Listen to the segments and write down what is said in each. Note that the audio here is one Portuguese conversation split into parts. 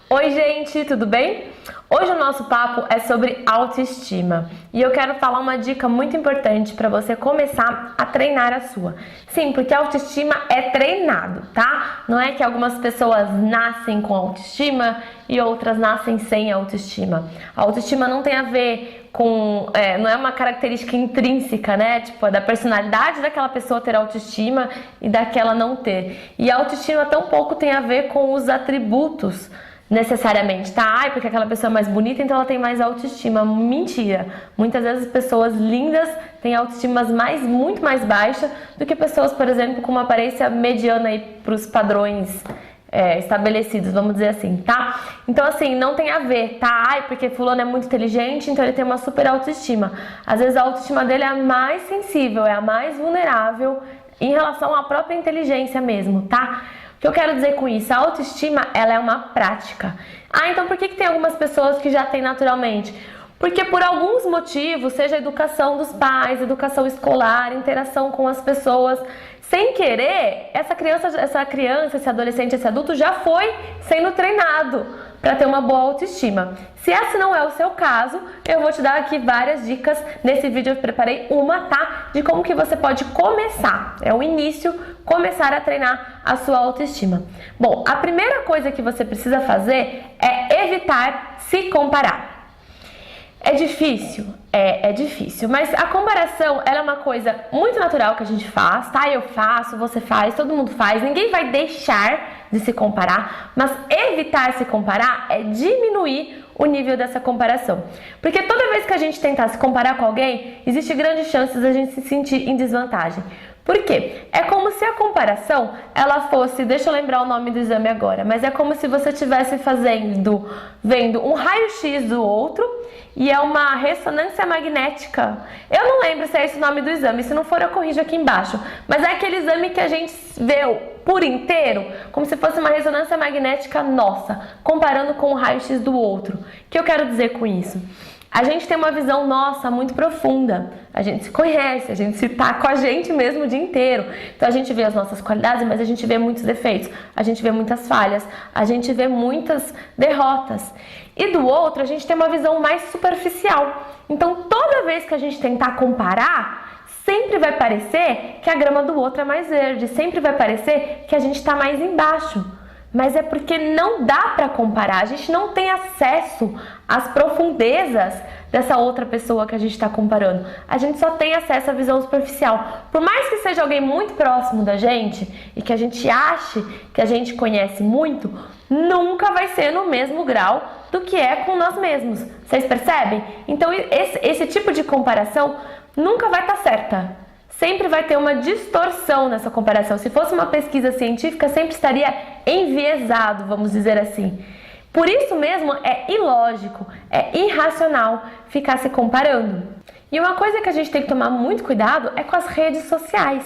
Oi gente, tudo bem? Hoje o nosso papo é sobre autoestima e eu quero falar uma dica muito importante para você começar a treinar a sua. Sim, porque a autoestima é treinado, tá? Não é que algumas pessoas nascem com autoestima e outras nascem sem autoestima. A autoestima não tem a ver com, não é uma característica intrínseca, né? Tipo, é da personalidade daquela pessoa ter autoestima e daquela não ter. E a autoestima tampouco tem a ver com os atributos necessariamente, tá? Ai, porque aquela pessoa é mais bonita, então ela tem mais autoestima. Mentira! Muitas vezes pessoas lindas têm autoestimas muito mais baixa do que pessoas, por exemplo, com uma aparência mediana aí pros padrões estabelecidos, vamos dizer assim, tá? Então, assim, não tem a ver, tá? Ai, porque fulano é muito inteligente, então ele tem uma super autoestima. Às vezes a autoestima dele é a mais sensível, é a mais vulnerável em relação à própria inteligência mesmo, tá? O que eu quero dizer com isso? A autoestima, ela é uma prática. Ah, então por que tem algumas pessoas que já têm naturalmente? Porque por alguns motivos, seja a educação dos pais, educação escolar, interação com as pessoas, sem querer, essa criança, esse adolescente, esse adulto já foi sendo treinado para ter uma boa autoestima. Se esse não é o seu caso, eu vou te dar aqui várias dicas. Nesse vídeo eu preparei uma, tá? De como que você pode começar. É o início, começar a treinar a sua autoestima. Bom, a primeira coisa que você precisa fazer é evitar se comparar. É difícil? É difícil, mas a comparação, ela é uma coisa muito natural que a gente faz, tá? Eu faço, você faz, todo mundo faz, ninguém vai deixar de se comparar, mas evitar se comparar é diminuir o nível dessa comparação. Porque toda vez que a gente tentar se comparar com alguém, existe grande chance de a gente se sentir em desvantagem. Por quê? É como se a comparação, ela fosse, deixa eu lembrar o nome do exame agora, mas é como se você estivesse vendo um raio-x do outro e é uma ressonância magnética. Eu não lembro se é esse o nome do exame, se não for eu corrijo aqui embaixo, mas é aquele exame que a gente vê por inteiro, como se fosse uma ressonância magnética nossa, comparando com o raio-x do outro. O que eu quero dizer com isso? A gente tem uma visão nossa muito profunda, a gente se conhece, a gente se tá com a gente mesmo o dia inteiro. Então a gente vê as nossas qualidades, mas a gente vê muitos defeitos, a gente vê muitas falhas, a gente vê muitas derrotas. E do outro a gente tem uma visão mais superficial. Então toda vez que a gente tentar comparar, sempre vai parecer que a grama do outro é mais verde, sempre vai parecer que a gente está mais embaixo. Mas é porque não dá para comparar, a gente não tem acesso às profundezas dessa outra pessoa que a gente está comparando. A gente só tem acesso à visão superficial. Por mais que seja alguém muito próximo da gente e que a gente ache que a gente conhece muito, nunca vai ser no mesmo grau do que é com nós mesmos. Vocês percebem? Então esse tipo de comparação nunca vai estar certa. Sempre vai ter uma distorção nessa comparação. Se fosse uma pesquisa científica, sempre estaria enviesado, vamos dizer assim. Por isso mesmo é ilógico, é irracional ficar se comparando. E uma coisa que a gente tem que tomar muito cuidado é com as redes sociais.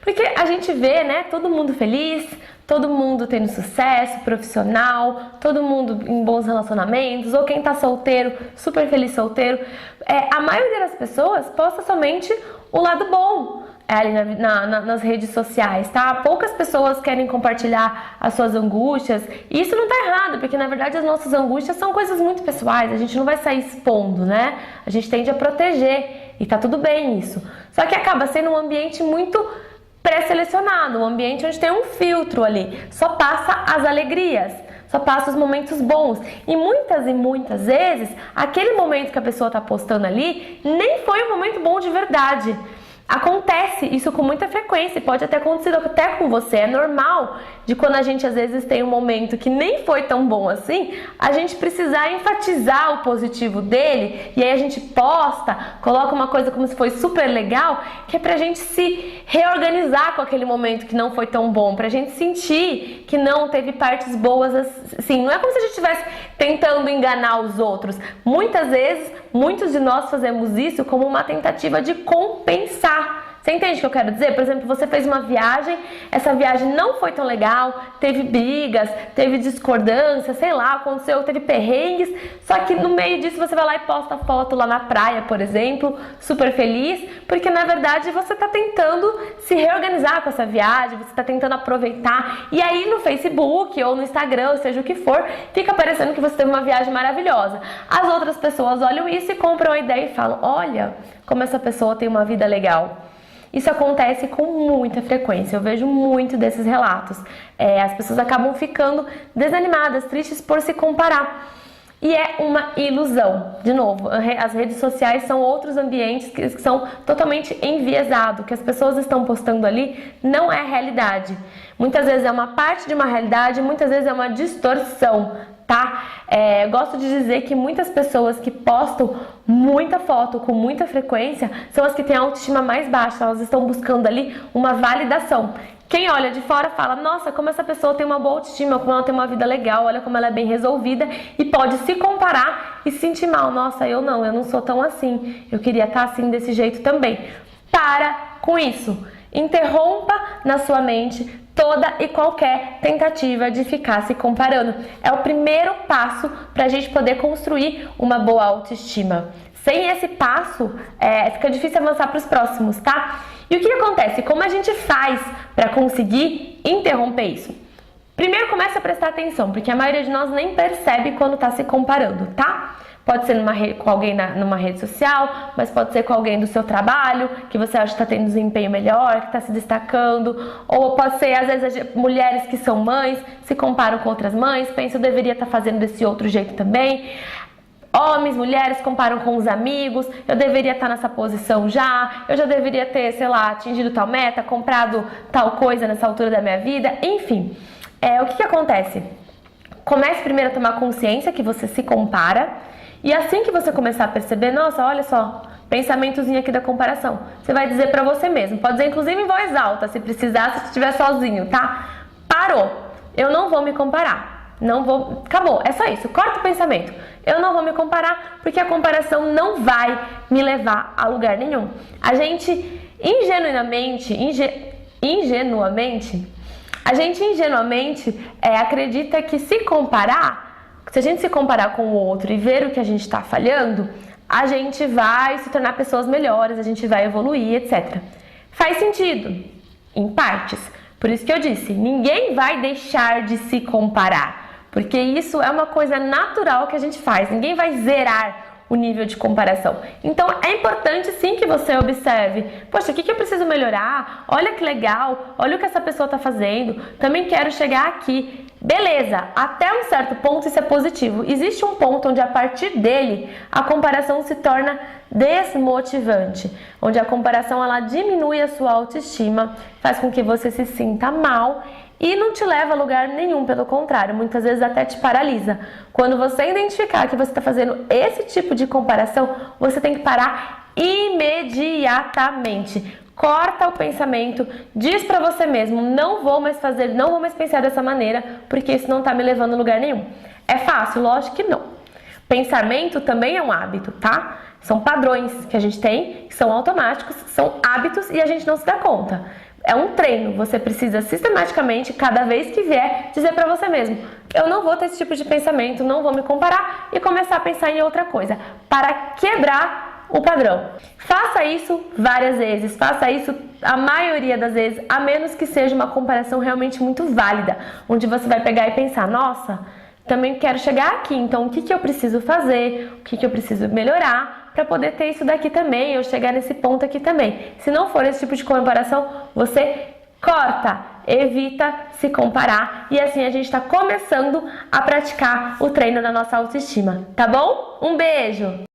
Porque a gente vê, né, todo mundo feliz, todo mundo tendo sucesso profissional, todo mundo em bons relacionamentos, ou quem tá solteiro, super feliz solteiro. A maioria das pessoas posta somente o lado bom ali nas redes sociais, tá? Poucas pessoas querem compartilhar as suas angústias, e isso não tá errado, porque na verdade as nossas angústias são coisas muito pessoais, a gente não vai sair expondo, né? A gente tende a proteger, e tá tudo bem isso. Só que acaba sendo um ambiente muito pré-selecionado, um ambiente onde tem um filtro ali, só passa as alegrias, só passa os momentos bons. E muitas vezes, aquele momento que a pessoa tá postando ali, nem foi um momento bom de verdade. Acontece isso com muita frequência, pode até acontecer até com você, é normal de quando a gente às vezes tem um momento que nem foi tão bom assim, a gente precisar enfatizar o positivo dele, e aí a gente posta, coloca uma coisa como se fosse super legal, que é pra gente se reorganizar com aquele momento que não foi tão bom, pra gente sentir que não teve partes boas assim, não é como se a gente estivesse tentando enganar os outros. Muitas vezes, muitos de nós fazemos isso como uma tentativa de compensar. Você entende o que eu quero dizer? Por exemplo, você fez uma viagem, essa viagem não foi tão legal, teve brigas, teve discordância, sei lá, aconteceu, teve perrengues, só que no meio disso você vai lá e posta foto lá na praia, por exemplo, super feliz, porque na verdade você está tentando se reorganizar com essa viagem, você está tentando aproveitar, e aí no Facebook ou no Instagram, ou seja o que for, fica parecendo que você teve uma viagem maravilhosa. As outras pessoas olham isso e compram a ideia e falam, olha como essa pessoa tem uma vida legal. Isso acontece com muita frequência, eu vejo muito desses relatos. As pessoas acabam ficando desanimadas, tristes por se comparar. E é uma ilusão. De novo, as redes sociais são outros ambientes que são totalmente enviesados. O que as pessoas estão postando ali não é realidade. Muitas vezes é uma parte de uma realidade, muitas vezes é uma distorção, tá? Gosto de dizer que muitas pessoas que postam muita foto com muita frequência são as que têm a autoestima mais baixa. Elas estão buscando ali uma validação. Quem olha de fora fala, nossa, como essa pessoa tem uma boa autoestima, como ela tem uma vida legal, olha como ela é bem resolvida, e pode se comparar e se sentir mal. Nossa, eu não sou tão assim, eu queria estar assim desse jeito também. Para com isso, interrompa na sua mente toda e qualquer tentativa de ficar se comparando. É o primeiro passo para a gente poder construir uma boa autoestima. Sem esse passo, fica difícil avançar para os próximos, tá? E o que acontece? Como a gente faz para conseguir interromper isso? Primeiro, comece a prestar atenção, porque a maioria de nós nem percebe quando está se comparando, tá? Pode ser com alguém numa rede social, mas pode ser com alguém do seu trabalho, que você acha que está tendo desempenho melhor, que está se destacando. Ou pode ser, às vezes, mulheres que são mães, se comparam com outras mães, pensam, eu deveria estar fazendo desse outro jeito também. Homens, mulheres comparam com os amigos, eu deveria estar nessa posição já, eu já deveria ter, sei lá, atingido tal meta, comprado tal coisa nessa altura da minha vida, enfim. O que acontece? Comece primeiro a tomar consciência que você se compara, e assim que você começar a perceber, nossa, olha só, pensamentozinho aqui da comparação, você vai dizer pra você mesmo, pode dizer inclusive em voz alta, se precisar, se estiver sozinho, tá? Parou, eu não vou me comparar. Não vou, acabou, é só isso, corta o pensamento. Eu não vou me comparar, porque a comparação não vai me levar a lugar nenhum. A gente ingenuamente acredita que se a gente se comparar com o outro e ver o que a gente está falhando, a gente vai se tornar pessoas melhores, a gente vai evoluir, etc. Faz sentido, em partes. Por isso que eu disse, ninguém vai deixar de se comparar. Porque isso é uma coisa natural que a gente faz, ninguém vai zerar o nível de comparação. Então é importante sim que você observe, poxa, o que eu preciso melhorar? Olha que legal, olha o que essa pessoa está fazendo, também quero chegar aqui. Beleza, até um certo ponto isso é positivo. Existe um ponto onde a partir dele a comparação se torna desmotivante, onde a comparação ela diminui a sua autoestima, faz com que você se sinta mal e não te leva a lugar nenhum, pelo contrário, muitas vezes até te paralisa. Quando você identificar que você está fazendo esse tipo de comparação, você tem que parar imediatamente. Corta o pensamento, diz pra você mesmo, não vou mais fazer, não vou mais pensar dessa maneira, porque isso não tá me levando a lugar nenhum. É fácil? Lógico que não. Pensamento também é um hábito, tá? São padrões que a gente tem, que são automáticos, são hábitos e a gente não se dá conta. É um treino, você precisa sistematicamente, cada vez que vier, dizer pra você mesmo, eu não vou ter esse tipo de pensamento, não vou me comparar e começar a pensar em outra coisa, para quebrar o padrão. Faça isso várias vezes, faça isso a maioria das vezes, a menos que seja uma comparação realmente muito válida, onde você vai pegar e pensar, nossa, também quero chegar aqui, então o que eu preciso fazer, o que eu preciso melhorar para poder ter isso daqui também, eu chegar nesse ponto aqui também. Se não for esse tipo de comparação, você corta, evita se comparar e assim a gente está começando a praticar o treino da nossa autoestima, tá bom? Um beijo!